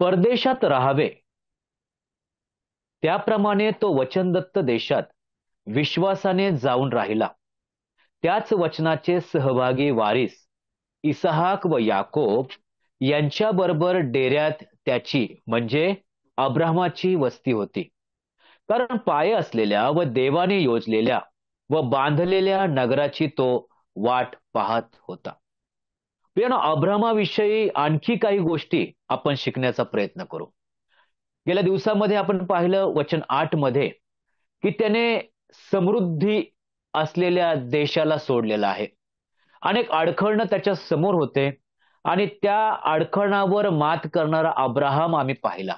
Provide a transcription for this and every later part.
परदेशात राहावे त्याप्रमाणे तो वचनदत्त देशात विश्वासाने जाऊन राहिला. त्याच वचनाचे सहभागी वारीस इसहाक व याकोब यांच्याबरोबर डेऱ्यात त्याची म्हणजे अब्राहमाची वस्ती होती. कारण पाये असलेल्या व देवाने योजलेल्या व बांधलेल्या नगराची तो वाट पाहत होता. प्रियानो, अब्राहमाविषयी आणखी काही गोष्टी आपण शिकण्याचा प्रयत्न करू. गेल्या दिवसामध्ये आपण पाहिलं वचन 8 मध्ये की त्याने समृद्धी असलेल्या देशाला सोडलेला आहे. अनेक अडखळणं त्याच्या समोर होते आणि त्या अडखळणावर मात करणारा अब्राहम आम्ही पाहिला.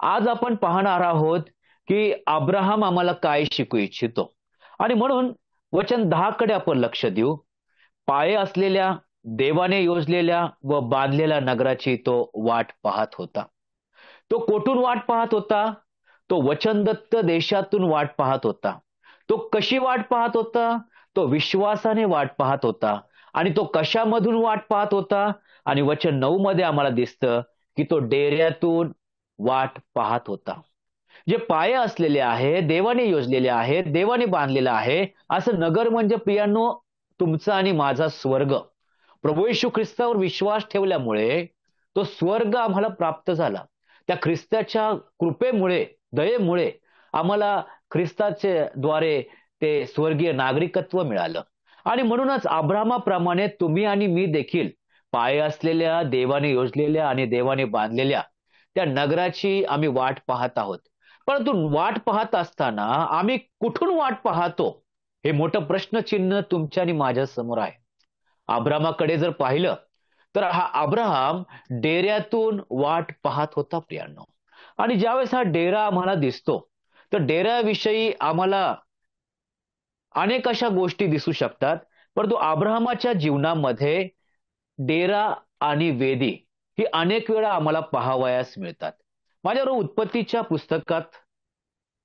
आज आपण पाहणार आहोत की अब्राहम आम्हाला काय शिकू इच्छितो आणि म्हणून वचन 10 कडे आपण लक्ष देऊ. पाये असलेल्या देवाने योजलेल्या व बांधलेल्या नगराची तो वाट पाहत होता. तो कोठून वाट पाहत होता? तो वचनदत्त देशातून वाट पाहत होता. तो कशी वाट पाहत होता? तो विश्वासाने वाट पाहत होता. आणि तो कशामधून वाट पाहत होता? आणि वचन 9 मध्ये आम्हाला दिसतं की तो डेऱ्यातून वाट पाहत होता. जे पाये असलेले आहे, देवाने योजलेले आहे, देवाने बांधलेलं आहे, असं नगर म्हणजे प्रियांनो तुमचा आणि माझा स्वर्ग. प्रभू येशू ख्रिस्तावर विश्वास ठेवल्यामुळे तो स्वर्ग आम्हाला प्राप्त झाला. त्या ख्रिस्ताच्या कृपेमुळे, दयेमुळे आम्हाला ख्रिस्ताच्या द्वारे ते स्वर्गीय नागरिकत्व मिळालं. आणि म्हणूनच अब्राहमाप्रमाणे तुम्ही आणि मी देखील पाये असलेल्या, देवाने योजलेल्या आणि देवाने बांधलेल्या त्या नगराची आम्ही वाट पाहत आहोत. परंतु वाट पाहत असताना आम्ही कुठून वाट पाहतो हे मोठं प्रश्नचिन्ह तुमच्या आणि माझ्या समोर आहे. अब्राहमाकडे जर पाहिलं तर हा अब्राहम डेऱ्यातून वाट पाहत होता प्रियांनो. आणि ज्यावेळेस हा डेरा आम्हाला दिसतो तर डेऱ्याविषयी आम्हाला अनेक अशा गोष्टी दिसू शकतात. परंतु अब्राहमाच्या जीवनामध्ये डेरा आणि वेदी ही अनेक वेळा आम्हाला पाहावयास मिळतात. माझ्याबरोबर उत्पत्तीच्या पुस्तकात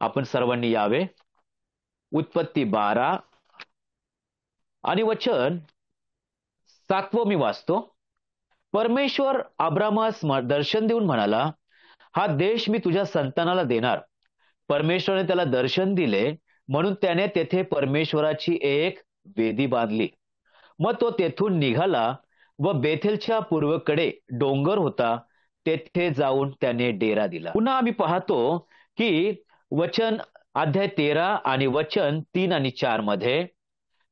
आपण सर्वांनी यावे. उत्पत्ती 12 आणि वचन 7 मी वाचतो. परमेश्वर अब्रामास दर्शन देऊन म्हणाला, हा देश मी तुझ्या संतानाला देणार. परमेश्वराने त्याला दर्शन दिले म्हणून त्याने तेथे परमेश्वराची एक वेदी बांधली. मग तो तेथून निघाला व बेथेलच्या पूर्वेकडे डोंगर होता, तेथे जाऊन त्याने डेरा दिला. पुन्हा आम्ही पाहतो की वचन अध्याय 13 आणि वचन 3 आणि 4 मध्ये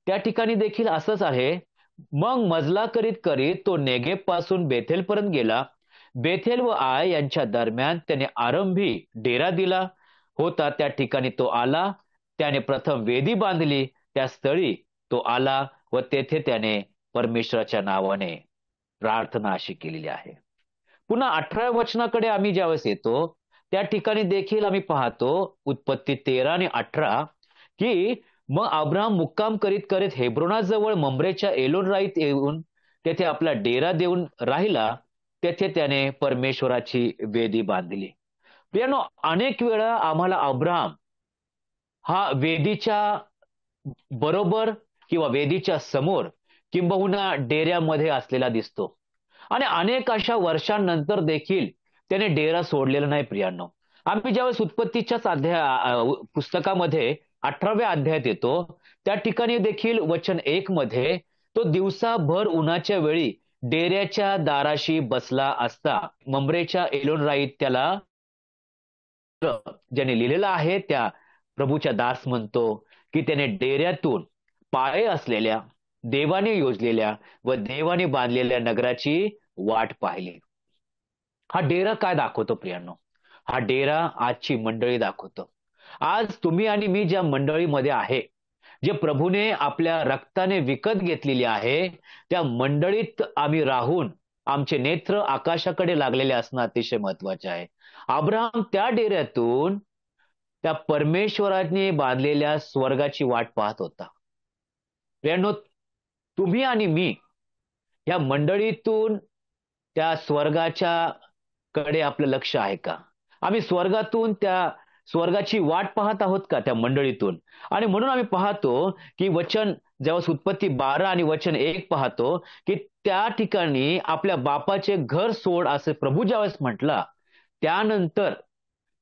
त्या ठिकाणी देखील असंच आहे. मग मजला करीत करीत तो नेगेब पासून बेथेलपर्यंत गेला. बेथेल व आय यांच्या दरम्यान त्याने आरंभी डेरा दिला होता. त्या ठिकाणी तो आला. त्याने प्रथम वेदी बांधली. त्या स्थळी तो आला व तेथे त्याने परमेश्वराच्या नावाने प्रार्थना अशी केलेली आहे. पुन्हा 18व्या वचनाकडे आम्ही ज्यावेळेस येतो त्या ठिकाणी देखील आम्ही पाहतो उत्पत्ती 13 आणि 18 की मग अब्राहम मुक्काम करीत करीत हेब्रोनाजवळ ममरेच्या एलोन राईत येऊन तेथे आपला डेरा देऊन राहिला. तेथे त्याने परमेश्वराची वेदी बांधली. प्रियानो, अनेक वेळा आम्हाला अब्राहम हा वेदीच्या बरोबर किंवा वेदीच्या समोर किंबहुना डेऱ्यामध्ये असलेला दिसतो. आणि अनेक अशा वर्षांनंतर देखील त्याने डेरा सोडलेला नाही. प्रियांनो, आम्ही ज्यावेळेस उत्पत्तीच्याच पुस्तकामध्ये 18व्या अध्यायात येतो त्या ठिकाणी देखील वचन 1 मध्ये तो दिवसाभर उन्हाच्या वेळी डेऱ्याच्या दाराशी बसला असता ममरेच्या एलोन राईत त्याला ज्याने लिहिलेला आहे त्या प्रभूच्या दास म्हणतो की त्याने डेऱ्यातून पाये असलेल्या, देवाने योजलेल्या व देवाने बांधलेल्या नगराची वाट पाहिली. हा डेरा काय दाखवतो प्रियांनो? हा डेरा आजची मंडळी दाखवतो. आज तुम्ही आणि मी ज्या मंडळीमध्ये आहे, जे प्रभूने आपल्या रक्ताने विकत घेतलेली आहे, त्या मंडळीत आम्ही राहून आमचे नेत्र आकाशाकडे लागलेले असणं अतिशय महत्वाचे आहे. अब्राहम त्या डेऱ्यातून त्या परमेश्वराने बांधलेल्या स्वर्गाची वाट पाहत होता. प्रियांनो, तुम्ही आणि मी या मंडळीतून त्या स्वर्गाच्या कडे आपलं लक्ष आहे का? आम्ही स्वर्गातून त्या स्वर्गाची वाट पाहत आहोत का त्या मंडळीतून? आणि म्हणून आम्ही पाहतो की वचन जेव्हा उत्पत्ती 12 आणि वचन 1 पाहतो की त्या ठिकाणी आपल्या बापाचे घर सोड असे प्रभू ज्यावेळेस म्हटला त्यानंतर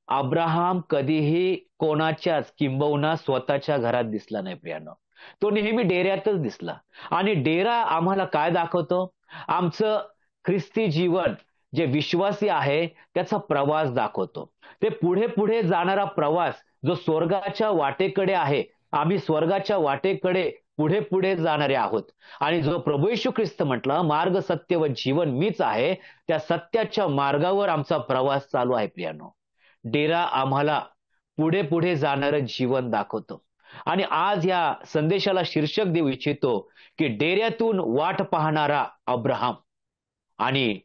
अब्राहम कधीही कोणाच्याच किंबहुना स्वतःच्या घरात दिसला नाही प्रियानो. तो नेहमी डेऱ्यातच दिसला. आणि डेरा आम्हाला काय दाखवतो? आमचं ख्रिस्ती जीवन जे विश्वासी आहे त्याचा प्रवास दाखवतो. ते पुढे पुढे जाणारा प्रवास जो स्वर्गाच्या वाटेकडे आहे. आम्ही स्वर्गाच्या वाटेकडे पुढे पुढे जाणारे आहोत. आणि जो प्रभू येशू ख्रिस्त म्हटला, मार्ग सत्य व जीवन मीच आहे, त्या सत्याच्या मार्गावर आमचा प्रवास चालू आहे प्रियानो. डेरा आम्हाला पुढे पुढे जाणारं जीवन दाखवतो. आणि आज या संदेशाला शीर्षक देऊ इच्छितो की डेऱ्यातून वाट पाहणारा अब्राहम. आणि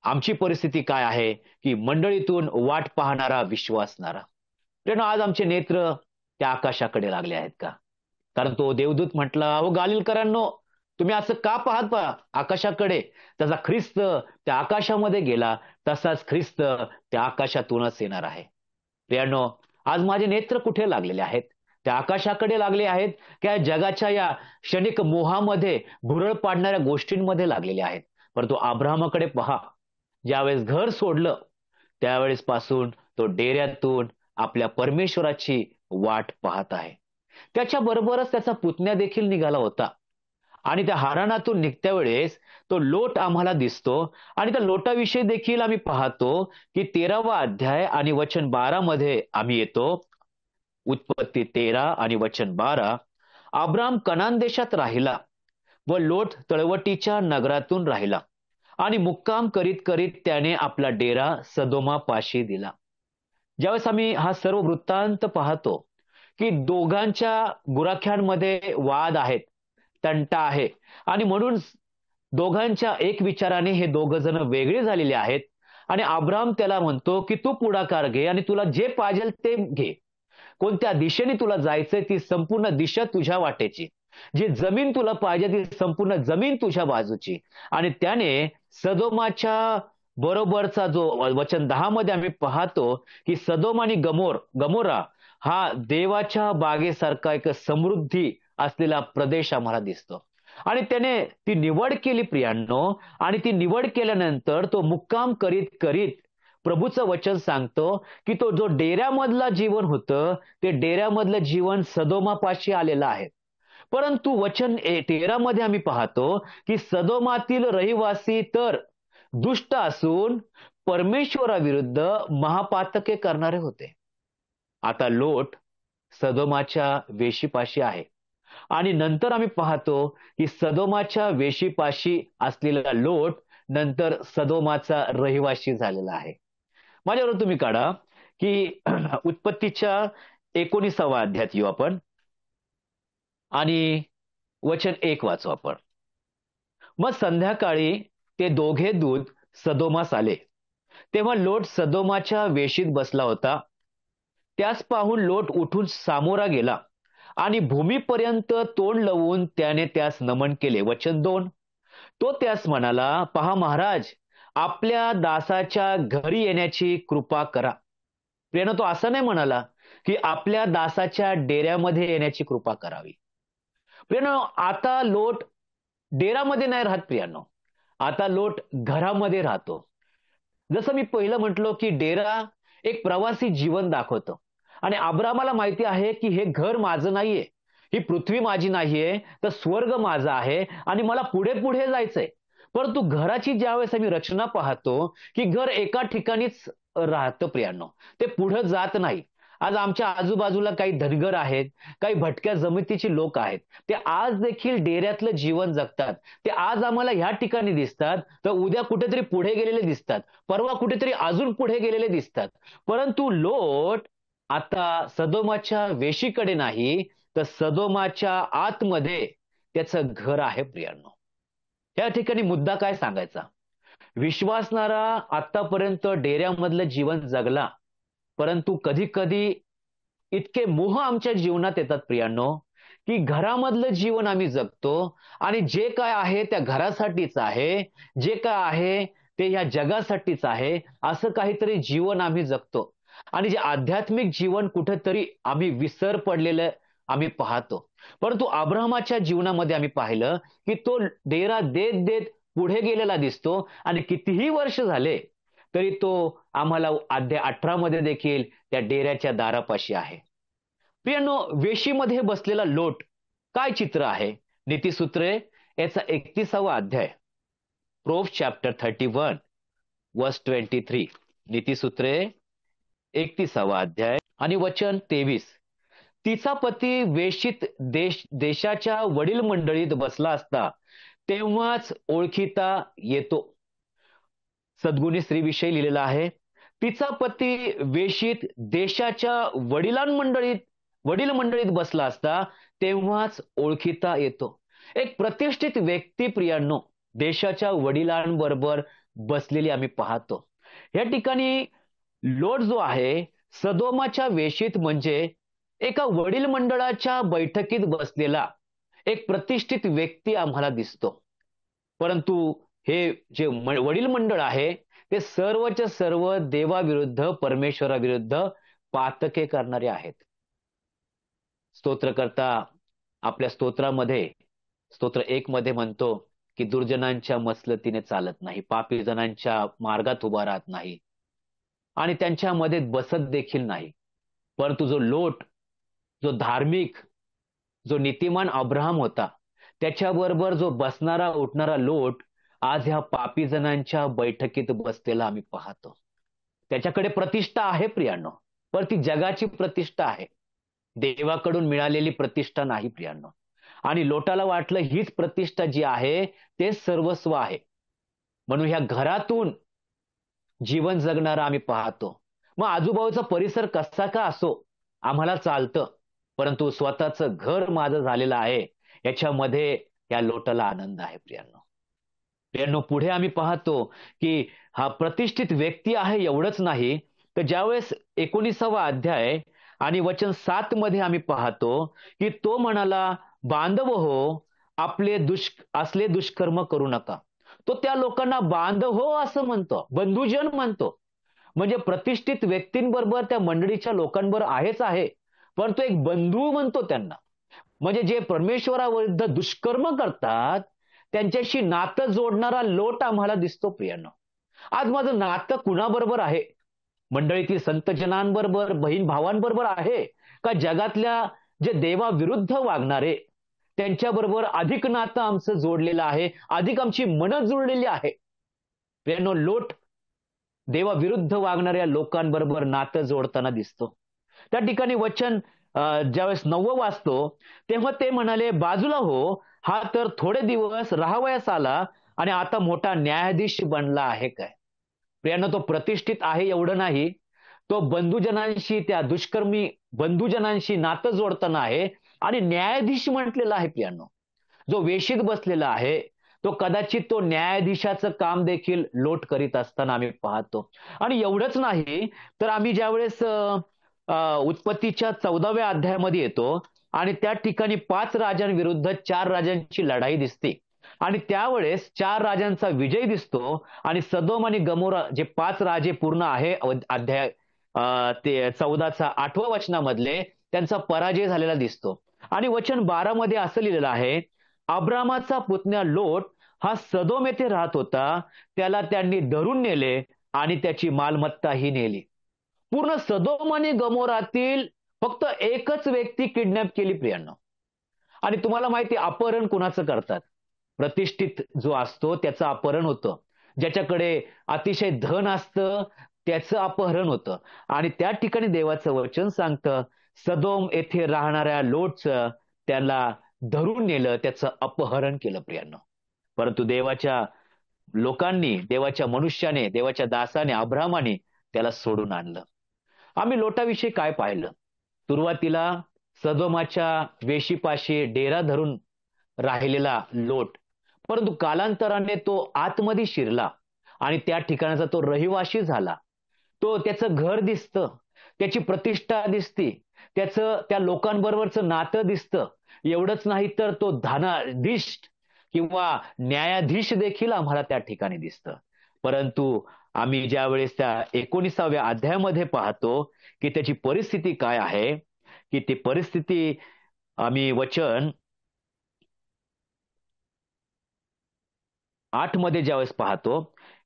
आमची परिस्थिती काय आहे की मंडळीतून वाट पाहणारा विश्वासणारा. प्रियानो, आज आमचे नेत्र त्या आकाशाकडे लागले आहेत का? कारण तो देवदूत म्हटला, अहो गालिलकरांनो, तुम्ही असं का पाहत पहा आकाशाकडे? तसा ख्रिस्त त्या आकाशामध्ये गेला, तसाच ख्रिस्त त्या आकाशातूनच येणार आहे. प्रियानो, आज माझे नेत्र कुठे लागलेले आहेत? त्या आकाशाकडे लागले आहेत की जगाच्या या क्षणिक मोहामध्ये भुरळ पाडणाऱ्या गोष्टींमध्ये लागलेले आहेत? परंतु अब्राहमाकडे पहा, ज्यावेळेस घर सोडलं त्यावेळेस पासून तो डेऱ्यातून आपल्या परमेश्वराची वाट पाहत आहे. त्याच्याबरोबरच त्याचा पुतण्या देखील निघाला होता. आणि त्या हारानातून निघत्या वेळेस तो लोट आम्हाला दिसतो. आणि त्या लोटाविषयी देखील आम्ही पाहतो की 13वा अध्याय आणि वचन 12 मध्ये आम्ही येतो. उत्पत्ती 13 आणि वचन 12. अब्राम कनान देशात राहिला व लोट तळवटीच्या नगरातून राहिला. आणि मुक्काम करीत करीत त्याने आपला डेरा सदोमापाशी दिला. ज्यावेळेस आम्ही हा सर्व वृत्तांत पाहतो की दोघांच्या गुराख्यांमध्ये वाद आहेत, तंटा आहे. आणि म्हणून दोघांच्या एक विचाराने हे दोघ जण वेगळे झालेले आहेत. आणि अब्राम त्याला म्हणतो की तू पुढाकार घे आणि तुला जे पाहिजे ते घे. कोणत्या दिशेने तुला जायचंय ती संपूर्ण दिशा तुझ्या वाटेची. जी जमीन तुला पाहिजे ती संपूर्ण जमीन तुझ्या बाजूची. आणि त्याने सदोमाच्या बरोबरचा जो वचन 10 मध्ये आम्ही पाहतो की सदोम आणि गमोरा हा देवाच्या बागेसारखा एक समृद्धी असलेला प्रदेश आम्हाला दिसतो. आणि त्याने ती निवड केली प्रियांनो. आणि ती निवड केल्यानंतर तो मुक्काम करीत करीत प्रभूचं वचन सांगतो की तो जो डेऱ्यामधला जीवन होतं ते डेऱ्यामधलं जीवन सदोमापाशी आलेलं आहे. परंतु वचन 13 मध्ये आम्ही पाहतो की सदोमातील रहिवासी तर दुष्ट असून परमेश्वराविरुद्ध महापातके करणारे होते. आता लोट सदोमाच्या वेशीपाशी आहे. आणि नंतर आम्ही पाहतो की सदोमाच्या वेशीपाशी असलेला लोट नंतर सदोमाचा रहिवासी झालेला आहे. माझ्याबरोबर तुम्ही काढा की उत्पत्तीच्या 19वा अध्यायात येऊ आपण आणि वचन 1 वाचू आपण. मग संध्याकाळी ते दोघे दूत सदोमास आले, तेव्हा लोट सदोमाच्या वेशीत बसला होता. त्यास पाहून लोट उठून सामोरा गेला आणि भूमीपर्यंत तोंड लवून त्याने त्यास नमन केले. वचन 2. तो त्यास म्हणाला, पहा महाराज, आपल्या दासाच्या घरी येण्याची कृपा करा. प्रियानो, तो असं नाही म्हणाला की आपल्या दासाच्या डेऱ्यामध्ये येण्याची कृपा करावी. प्रियानो, आता लोट डेरामध्ये नाही राहत प्रियानो, आता लोट घरामध्ये राहतो. जसं मी पहिलं म्हटलो की डेरा एक प्रवासी जीवन दाखवतो. आणि अब्रामाला माहिती आहे की हे घर माझं नाहीये, ही पृथ्वी माझी नाहीये, तर स्वर्ग माझा आहे आणि मला पुढे पुढे जायचंय. परंतु घराची ज्यावेळेस आम्ही रचना पाहतो की घर एका ठिकाणीच राहतं प्रियांनो, ते पुढे जात नाही. आज आमच्या आजूबाजूला काही धनगर आहेत, काही भटक्या जमितीची लोक आहेत, ते आज देखील डेऱ्यातलं जीवन जगतात. ते आज आम्हाला ह्या ठिकाणी दिसतात, तर उद्या कुठेतरी पुढे गेलेले दिसतात, परवा कुठेतरी अजून पुढे गेलेले दिसतात. परंतु लोट आता सदोमाच्या वेशीकडे नाही, तर सदोमाच्या आतमध्ये त्याचं घर आहे प्रियांनो. या ठिकाणी मुद्दा काय सांगायचा? विश्वासणारा आतापर्यंत डेऱ्यामधलं जीवन जगला, परंतु कधी कधी इतके मोह आमच्या जीवनात येतात प्रियांनो की घरामधलं जीवन आम्ही जगतो आणि जे काय आहे त्या घरासाठीच आहे, जे काय आहे ते या जगासाठीच आहे, असं काहीतरी जीवन आम्ही जगतो. आणि जे आध्यात्मिक जीवन कुठेतरी आम्ही विसर पडलेलं आम्ही पाहतो. परंतु अब्राहमाच्या जीवनामध्ये आम्ही पाहिलं की तो डेरा देत देत पुढे गेलेला दिसतो. आणि कितीही वर्ष झाले तरी तो आम्हाला अध्याय 18 मध्ये देखील त्या डेऱ्याच्या दारापाशी आहे. प्रियांनो, वेशीमध्ये बसलेला लोट काय चित्र आहे? नीतिसूत्रे याचा 31वा अध्याय, प्रोव्हर्ब्स चॅप्टर 31 वर्स 23. नीतिसूत्रे 31वा अध्याय आणि वचन 23. तिचा पती वेशीत देशाच्या वडील मंडळीत बसला असता तेव्हाच ओळखीता येतो. सद्गुणी स्त्रीविषयी लिहिलेला आहे. तिचा पती वेशीत देशाच्या वडील मंडळीत बसला असता तेव्हाच ओळखीता येतो. एक प्रतिष्ठित व्यक्ती प्रियांनो देशाच्या वडिलांबरोबर बसलेली आम्ही पाहतो. या ठिकाणी लोट जो आहे सदोमाच्या वेशीत म्हणजे एका वडील मंडळाच्या बैठकीत बसलेला एक प्रतिष्ठित व्यक्ती आम्हाला दिसतो. परंतु हे जे वडील मंडळ आहे ते सर्वच्या सर्व देवाविरुद्ध, परमेश्वराविरुद्ध पातके करणारे आहेत. स्तोत्रकर्ता आपल्या स्तोत्रामध्ये स्तोत्र 1 मध्ये म्हणतो की दुर्जनांच्या मसलतीने चालत नाही, पापी जणांच्या मार्गात उभा राहत नाही आणि त्यांच्यामध्ये बसत देखील नाही. परंतु जो लोट, जो धार्मिक, जो नीतिमान अब्राहम होता, त्याच्याबरोबर जो बसणारा उठणारा लोट आज ह्या पापी जणांच्या बैठकीत बसलेला आम्ही पाहतो. त्याच्याकडे प्रतिष्ठा आहे प्रियांनो, पण ती जगाची प्रतिष्ठा आहे, देवाकडून मिळालेली प्रतिष्ठा नाही प्रियांनो. आणि लोटाला वाटलं हीच प्रतिष्ठा जी आहे ते सर्वस्व आहे, म्हणून ह्या घरातून जीवन जगणारा आम्ही पाहतो. मग आजूबाजूचा परिसर कसा का असो आम्हाला चालतं, परंतु स्वतःचं घर माझं झालेलं आहे याच्यामध्ये या लोटाला आनंद आहे प्रियांनो. पुढे आम्ही पाहतो की हा प्रतिष्ठित व्यक्ती आहे एवढंच नाही, तर ज्यावेळेस 19वा अध्याय आणि वचन 7 मध्ये आम्ही पाहतो की तो म्हणाला, बांधव हो, असले दुष्कर्म करू नका. तो त्या लोकांना बांधव हो असं म्हणतो, बंधुजन म्हणतो. म्हणजे प्रतिष्ठित व्यक्तींबरोबर त्या मंडळीच्या लोकांबरोबर आहेच आहे, पण तो एक बंधू म्हणतो त्यांना. म्हणजे जे परमेश्वराविरुद्ध दुष्कर्म करतात त्यांच्याशी नातं जोडणारा लोट आम्हाला दिसतो प्रियांनो. आज माझं नातं कुणाबरोबर आहे? मंडळीतील संतजनांबरोबर, बहीण भावांबरोबर आहे का जगातल्या जे देवाविरुद्ध वागणारे त्यांच्याबरोबर अधिक नातं आमचं जोडलेलं आहे, अधिक आमची मनं जुळलेली आहे? प्रियांनो, लोट देवाविरुद्ध वागणाऱ्या लोकांबरोबर नातं जोडताना दिसतो. त्या ठिकाणी वचन ज्यावेळेस 9 वाचतो तेव्हा ते म्हणाले, बाजूला हो, हा तर थोडे दिवस राहावयास आला आणि आता मोठा न्यायाधीश बनला आहे काय? प्रियांनो, तो प्रतिष्ठित आहे एवढं नाही, तो बंधुजनांशी, त्या दुष्कर्मी बंधुजनांशी नातं जोडताना आहे आणि न्यायाधीश म्हटलेला आहे प्रियांनो. जो वेशीत बसलेला आहे तो कदाचित तो न्यायाधीशाचं काम देखील लोट करीत असताना आम्ही पाहतो. आणि एवढंच नाही तर आम्ही ज्यावेळेस उत्पत्तीच्या 14व्या अध्यायामध्ये येतो आणि त्या ठिकाणी 5 राजांविरुद्ध 4 राजांची लढाई दिसते आणि त्यावेळेस 4 राजांचा विजय दिसतो आणि सदोम आणि गमोरा जे 5 राजे पूर्ण आहे अध्याय ते 14चा 8व्या वचनामधले, त्यांचा पराजय झालेला दिसतो. आणि वचन 12 मध्ये असं लिहिलेलं आहे, अब्रामाचा पुतण्या लोट हा सदोम येथे राहत होता, त्याला त्यांनी धरून नेले आणि त्याची मालमत्ताही नेली. पूर्ण सदोम आणि गमोरातील फक्त एकच व्यक्ती किडनॅप केली प्रियांनो. आणि तुम्हाला माहिती अपहरण कुणाचं करतात? प्रतिष्ठित जो असतो त्याचं अपहरण होतं, ज्याच्याकडे अतिशय धन असतं त्याचं अपहरण होतं. आणि त्या ठिकाणी देवाचं वचन सांगतं, सदोम येथे राहणाऱ्या लोटचं त्याला धरून नेलं, त्याचं अपहरण केलं प्रियांनो. परंतु देवाच्या लोकांनी, देवाच्या मनुष्याने, देवाच्या दासाने, अब्रामाने त्याला सोडून आणलं. आम्ही लोटाविषयी काय पाहिलं? सुरुवातीला सदोमाच्या वेशीपाशी डेरा धरून राहिलेला लोट, परंतु कालांतराने तो आतमध्ये शिरला आणि त्या ठिकाणाचा तो रहिवाशी झाला. त्याचं घर दिसतं, त्याची प्रतिष्ठा दिसते, त्याचं त्या लोकांबरोबरचं नातं दिसतं. एवढंच नाही तर तो धनाधीश किंवा न्यायाधीश देखील आम्हाला त्या ठिकाणी दिसतं. परंतु आम्ही ज्यावेळेस त्या 19व्या अध्यायामध्ये पाहतो की त्याची परिस्थिती काय आहे, की ती परिस्थिती आम्ही वचन 8 मध्ये ज्यावेळेस पाहतो,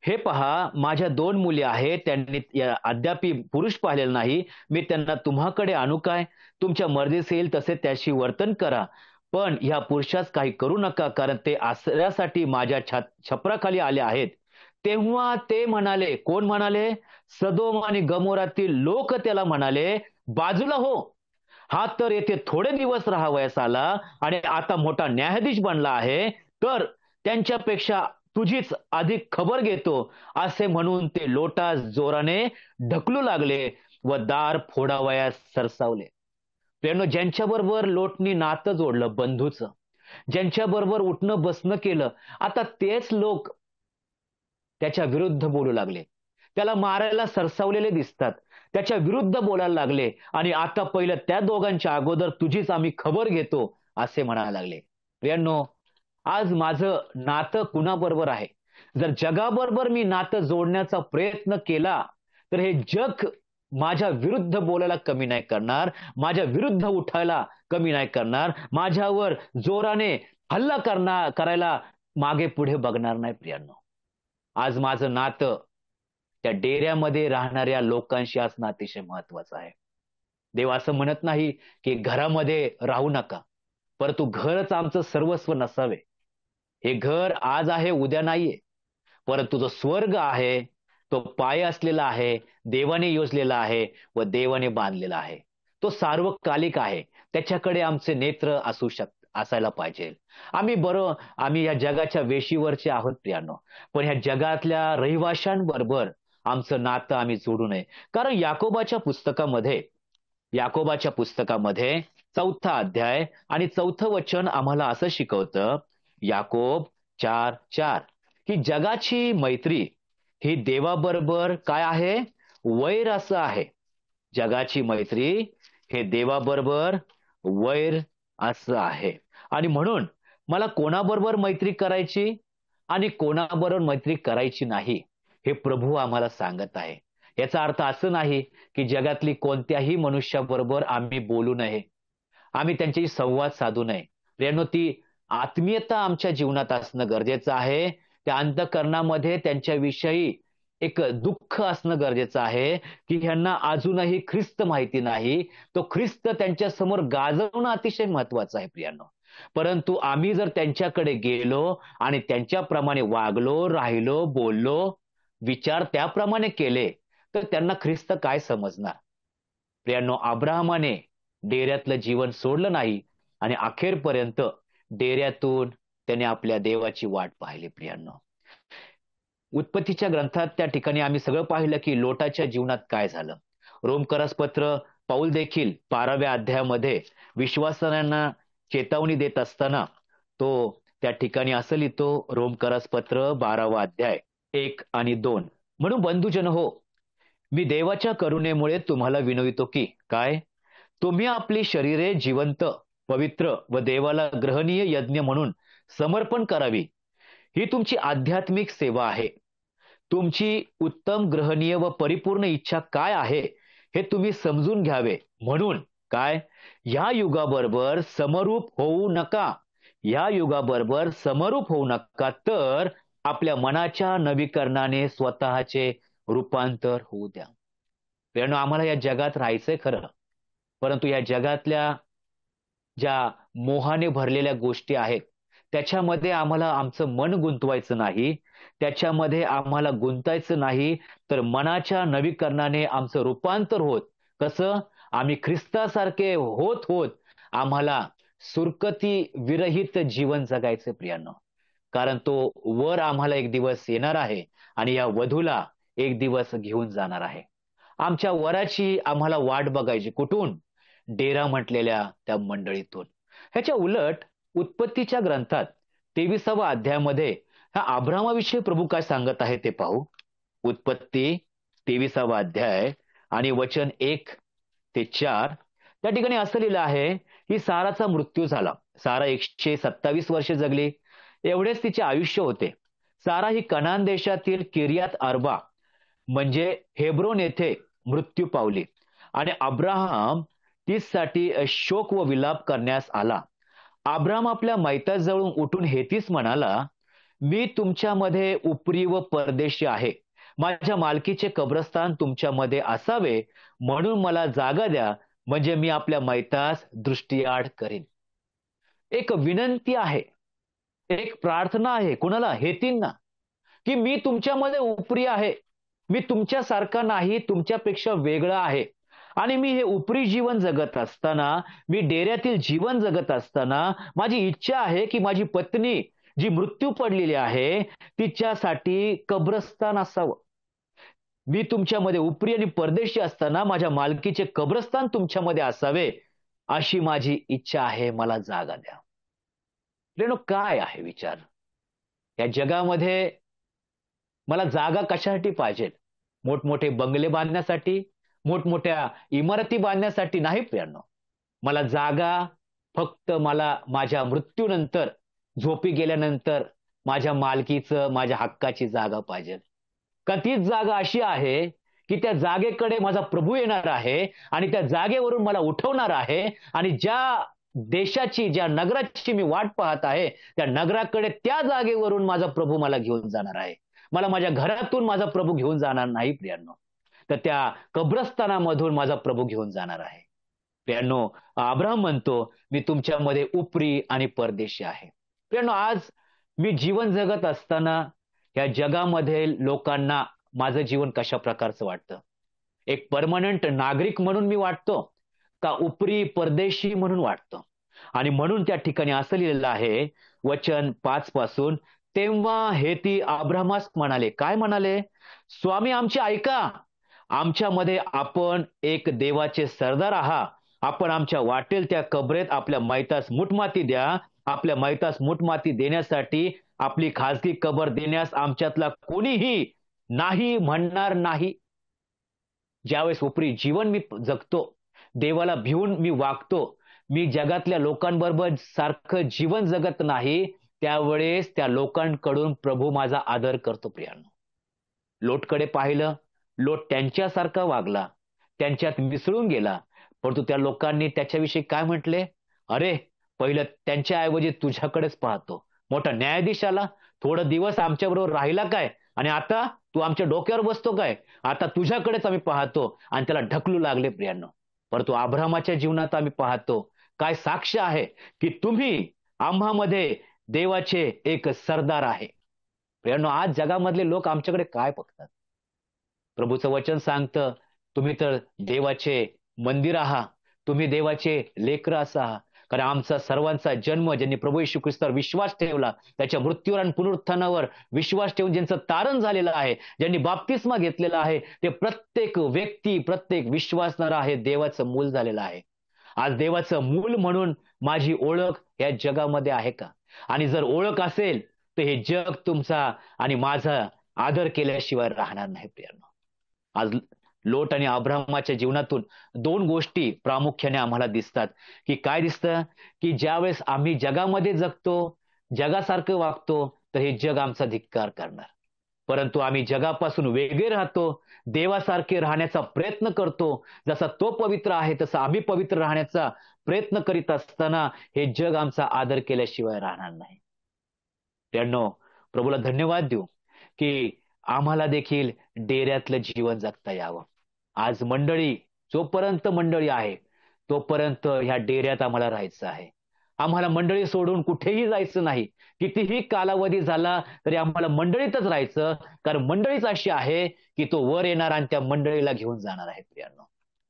हे पहा माझ्या 2 मुली आहेत, त्यांनी अद्यापि पुरुष पाहिलेला नाही. मी त्यांना तुम्हाकडे आणू काय? तुमच्या मर्जीस येईल तसे त्याशी वर्तन करा. पण ह्या पुरुषास काही करू नका, कारण ते आश्रयासाठी माझ्या छपराखाली आले आहेत. तेव्हा ते म्हणाले, कोण म्हणाले? सदोम आणि गमोरातील लोक त्याला म्हणाले, बाजूला हो. हा तर येथे थोडे दिवस राहावयास आला आणि आता मोठा न्यायाधीश बनला आहे, तर त्यांच्यापेक्षा तुझीच अधिक खबर घेतो, असे म्हणून ते लोटास जोराने ढकलू लागले व दार फोडावयास सरसावले. प्रियांनो, ज्यांच्याबरोबर लोटनी नातं जोडलं बंधूचं, ज्यांच्याबरोबर उठणं बसणं केलं, आता तेच लोक त्याच्या विरुद्ध बोलू लागले. त्याला मारायला सरसावलेले दिसतात. त्याच्या विरुद्ध बोलायला लागले आणि आता पहिलं त्या दोघांच्या अगोदर तुझीच आम्ही खबर घेतो असे म्हणायला लागले. प्रियांनो, आज माझं नातं कुणाबरोबर आहे? जर जगाबरोबर मी नातं जोडण्याचा प्रयत्न केला, तर हे जग माझ्या विरुद्ध बोलायला कमी नाही करणार, माझ्या विरुद्ध उठायला कमी नाही करणार, माझ्यावर जोराने हल्ला करायला मागे पुढे बघणार नाही. प्रियांनो, आज माझं नातं त्या डेऱ्यामध्ये राहणाऱ्या लोकांशी असणं अतिशय महत्वाचं आहे. देव असं म्हणत नाही की घरामध्ये राहू नका, परंतु घरच आमचं सर्वस्व नसावे. हे घर आज आहे, उद्या नाहीये. परंतु जो स्वर्ग आहे, तो पाय असलेला आहे, देवाने योजलेला आहे व देवाने बांधलेला आहे. तो सार्वकालिक आहे. त्याच्याकडे आमचे नेत्र असायला पाहिजे. आम्ही या जगाच्या वेशीवरचे आहोत प्रियांनो, पण ह्या जगातल्या रहिवाशांबरोबर आमचं नातं आम्ही जोडू नये. कारण याकोबाच्या पुस्तकामध्ये 4 अध्याय आणि 4 वचन आम्हाला असं शिकवतं, याकोब 4:4, की जगाची मैत्री ही देवाबरोबर काय आहे? वैर असं आहे. जगाची मैत्री हे देवाबरोबर वैर असं आहे. आणि म्हणून मला कोणाबरोबर मैत्री करायची आणि कोणाबरोबर मैत्री करायची नाही, हे प्रभू आम्हाला सांगत आहे. याचा अर्थ असं नाही की जगातली कोणत्याही मनुष्याबरोबर आम्ही बोलू नये, आम्ही त्यांच्याशी संवाद साधू नये. प्रियांनो, ती आत्मीयता आमच्या जीवनात असणं गरजेचं आहे. त्या अंतःकरणामध्ये त्यांच्याविषयी एक दुःख असणं गरजेचं आहे की ह्यांना अजूनही ख्रिस्त माहिती नाही. तो ख्रिस्त त्यांच्या समोर गाजवणं अतिशय महत्वाचं आहे प्रियांनो. परंतु आम्ही जर त्यांच्याकडे गेलो आणि त्यांच्याप्रमाणे वागलो, राहिलो, बोललो, विचार त्याप्रमाणे केले, तर त्यांना ख्रिस्त काय समजणार? प्रियांनो, अब्राहमाने डेऱ्यातलं जीवन सोडलं नाही आणि अखेरपर्यंत डेऱ्यातून त्याने आपल्या देवाची वाट पाहिली. प्रियांनो, उत्पत्तीच्या ग्रंथात त्या ठिकाणी आम्ही सगळं पाहिलं की लोटाच्या जीवनात काय झालं. रोमकरसपत्र पाऊल देखील 12व्या अध्यायामध्ये विश्वासांना चेतावणी देत असताना तो त्या ठिकाणी असं लिहितो, रोमकरसपत्र 12वा अध्याय 1 आणि 2, म्हणून बंधुजन हो, मी देवाच्या करुणेमुळे तुम्हाला विनवितो की काय, तुम्ही आपली शरीरे जिवंत, पवित्र व देवाला ग्रहणीय यज्ञ म्हणून समर्पण करावी. ही तुमची आध्यात्मिक सेवा आहे. तुमची उत्तम, ग्रहणीय व परिपूर्ण इच्छा काय आहे हे तुम्ही समजून घ्यावे. म्हणून काय, ह्या युगाबरोबर समरूप होऊ नका, तर आपल्या मनाच्या नवीकरणाने स्वतःचे रूपांतर होऊ द्या. प्रियांनो, आम्हाला या जगात राहायचंय खरं, परंतु या जगातल्या ज्या मोहाने भरलेल्या गोष्टी आहेत, त्याच्यामध्ये आम्हाला आमचं मन गुंतवायचं नाही, त्याच्यामध्ये आम्हाला गुंतायचं नाही. तर मनाच्या नवीकरणाने आमचं रूपांतर होत, कसं? आम्ही ख्रिस्तासारखे होत होत आम्हाला सुरकती विरहित जीवन जगायचं प्रियांनो. कारण तो वर आम्हाला एक दिवस येणार आहे आणि या वधूला एक दिवस घेऊन जाणार आहे. आमच्या वराची आम्हाला वाट बघायची कुठून? डेरा म्हटलेल्या त्या मंडळीतून. ह्याच्या उलट उत्पत्तीच्या ग्रंथात 23व्या अध्यायामध्ये ह्या अब्रामाविषयी प्रभू काय सांगत आहे ते पाहू. उत्पत्ती 23वा अध्याय आणि वचन 1 ते 4, त्या ठिकाणी असं लिहिलं आहे की साराचा मृत्यू झाला. सारा 127 वर्षे जगली, एवढेच तिचे आयुष्य होते. सारा ही कनान देशातील किर्यात अर्बा म्हणजे हेब्रोन येथे मृत्यू पावली आणि अब्राहम तीचसाठी शोक व विलाप करण्यास आला. अब्राम आपल्या मैताजवळून उठून हेतीस म्हणाला, मी तुमच्यामध्ये उपरी व परदेशी आहे. माझ्या मालकीचे कब्रस्तान तुमच्यामध्ये असावे, म्हणून मला जागा द्या, म्हणजे मी आपल्या मैतास दृष्टीआड करीन. एक विनंती आहे, एक प्रार्थना आहे. कुणाला? हेतींना, की मी तुमच्यामध्ये उपरी आहे. मी तुमच्यासारखा नाही, तुमच्यापेक्षा वेगळा आहे. आणि मी हे उपरी जीवन जगत असताना, मी डेऱ्यातील जीवन जगत असताना, माझी इच्छा आहे की माझी पत्नी जी मृत्यू पडलेली आहे, तिच्यासाठी कब्रस्तान असावं. मी तुमच्यामध्ये उपरी आणि परदेशी असताना माझ्या मालकीचे कब्रस्तान तुमच्यामध्ये असावे, अशी माझी इच्छा आहे. मला जागा द्या. प्रियनो, काय आहे विचार? या जगामध्ये मला जागा कशासाठी पाहिजे? मोठमोठे बंगले बांधण्यासाठी, मोठमोठ्या इमारती बांधण्यासाठी नाही प्रियांनो. मला जागा फक्त मला माझ्या मृत्यूनंतर, झोपी गेल्यानंतर माझ्या मालकीचं, माझ्या हक्काची जागा पाहिजे. का तीच जागा अशी आहे की त्या जागेकडे माझा प्रभू येणार आहे आणि त्या जागेवरून मला उठवणार आहे, आणि ज्या देशाची, ज्या नगराची मी वाट पाहत आहे, त्या नगराकडे, त्या जागेवरून माझा प्रभू मला घेऊन जाणार आहे. मला माझ्या घरातून माझा प्रभू घेऊन जाणार नाही प्रियांनो, तर त्या कब्रस्तानामधून माझा प्रभू घेऊन जाणार आहे. प्रियांनो, अब्राहम म्हणतो, मी तुमच्यामध्ये उपरी आणि परदेशी आहे. प्रियांनो, आज मी जीवन जगत असताना या जगामध्ये लोकांना माझं जीवन कशा प्रकारचं वाटतं? एक परमनंट नागरिक म्हणून मी वाटतो, का उपरी परदेशी म्हणून वाटतो? आणि म्हणून त्या ठिकाणी असं लिहिलेलं आहे, वचन 5 पासून, तेव्हा हेती अब्रामास म्हणाले. काय म्हणाले? स्वामी आमचे ऐका, आमच्यामध्ये आपण एक देवाचे सरदार आहात. आपण आमच्या वाटेल त्या कबरेत आपल्या मैतास मुठमाती द्या. आपल्या मैतास मुठमाती देण्यासाठी आपली खाजगी कबर देण्यास आमच्यातला कोणीही नाही म्हणणार नाही. ज्यावेळेस उपरी जीवन मी जगतो, देवाला भिवून मी वागतो, मी जगातल्या लोकांबरोबर सारखं जीवन जगत नाही, त्यावेळेस त्या लोकांकडून प्रभू माझा आदर करतो प्रियांनो. लोटकडे पाहिलं, लोट त्यांच्यासारखा वागला, त्यांच्यात मिसळून गेला, परंतु त्या लोकांनी त्याच्याविषयी काय म्हटले? अरे, पहिलं त्यांच्याऐवजी तुझ्याकडेच पाहतो. मोठा न्यायाधीश आला, थोडं दिवस आमच्याबरोबर राहिला काय, आणि आता तू आमच्या डोक्यावर बसतो काय? आता तुझ्याकडेच आम्ही पाहतो, आणि त्याला ढकलू लागले प्रियांनो. परंतु अब्रामाच्या जीवनात आम्ही पाहतो, काय साक्ष आहे की तुम्ही आम्हामध्ये देवाचे एक सरदार आहे. प्रियांनो, आज जगामधले लोक आमच्याकडे काय बघतात? प्रभूचं वचन सांगतं, तुम्ही तर देवाचे मंदिर आहात, तुम्ही देवाचे लेकरं असा. कारण आमचा सर्वांचा जन्म, ज्यांनी प्रभू येशू ख्रिस्तावर विश्वास ठेवला, त्याच्या मृत्यूवर आणि पुनरुत्थानावर विश्वास ठेवून ज्यांचं तारण झालेलं आहे, ज्यांनी बाप्तिस्मा घेतलेला आहे, ते प्रत्येक व्यक्ती, प्रत्येक विश्वासणारा आहे देवाचं मूल झालेलं आहे. आज देवाचं मूल म्हणून माझी ओळख या जगामध्ये आहे का? आणि जर ओळख असेल, तर हे जग तुमचा आणि माझा आदर केल्याशिवाय राहणार नाही प्रियांनो. आज लोट आणि अब्रामाच्या जीवनातून 2 गोष्टी प्रामुख्याने आम्हाला दिसतात. की काय दिसतं? की ज्यावेळेस आम्ही जगामध्ये जगतो, जगासारखं वागतो, तर हे जग आमचा धिक्कार करणार. परंतु आम्ही जगापासून वेगळे राहतो, देवासारखे राहण्याचा प्रयत्न करतो, जसा तो पवित्र आहे तसा आम्ही पवित्र राहण्याचा प्रयत्न करीत असताना हे जग आमचा आदर केल्याशिवाय राहणार नाही. त्यांनो, प्रभूला धन्यवाद देऊ की आम्हाला देखील डेऱ्यातलं जीवन जगता यावं. आज मंडळी, जोपर्यंत मंडळी आहे, तोपर्यंत ह्या डेऱ्यात आम्हाला राहायचं आहे. आम्हाला मंडळी सोडून कुठेही जायचं नाही. कितीही कालावधी झाला तरी आम्हाला मंडळीतच राहायचं, कारण मंडळीच अशी आहे की तो वर येणार आणि त्या मंडळीला घेऊन जाणार आहे प्रियांनो.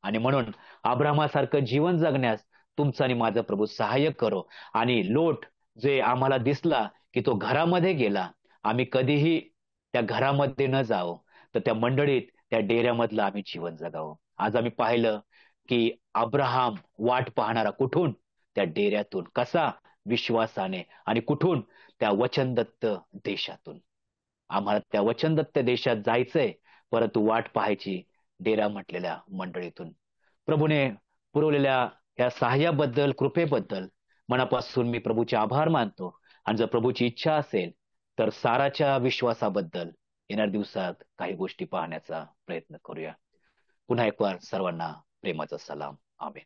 आणि म्हणून अब्रामासारखं जीवन जगण्यास तुमचं आणि माझं प्रभू सहाय्य करो. आणि लोट जे आम्हाला दिसला की तो घरामध्ये गेला, आम्ही कधीही त्या घरामध्ये न जावं, तर त्या मंडळीत, त्या डेऱ्यामधलं आम्ही जीवन जगावं. आज आम्ही पाहिलं की अब्राहम वाट पाहणारा कुठून? त्या डेऱ्यातून. कसा? विश्वासाने. आणि कुठून? त्या वचनदत्त देशातून. आम्हाला त्या वचनदत्त देशात जायचंय, परंतु वाट पाहायची डेरा म्हटलेल्या मंडळीतून. प्रभूने पुरवलेल्या या सहाय्याबद्दल, कृपेबद्दल मनापासून मी प्रभूचे आभार मानतो. आणि जर प्रभूची इच्छा असेल तर साराच्या विश्वासाबद्दल येणाऱ्या दिवसात काही गोष्टी पाहण्याचा प्रयत्न करूया. पुन्हा एक वार सर्वांना प्रेमाचा सलाम. आमेन.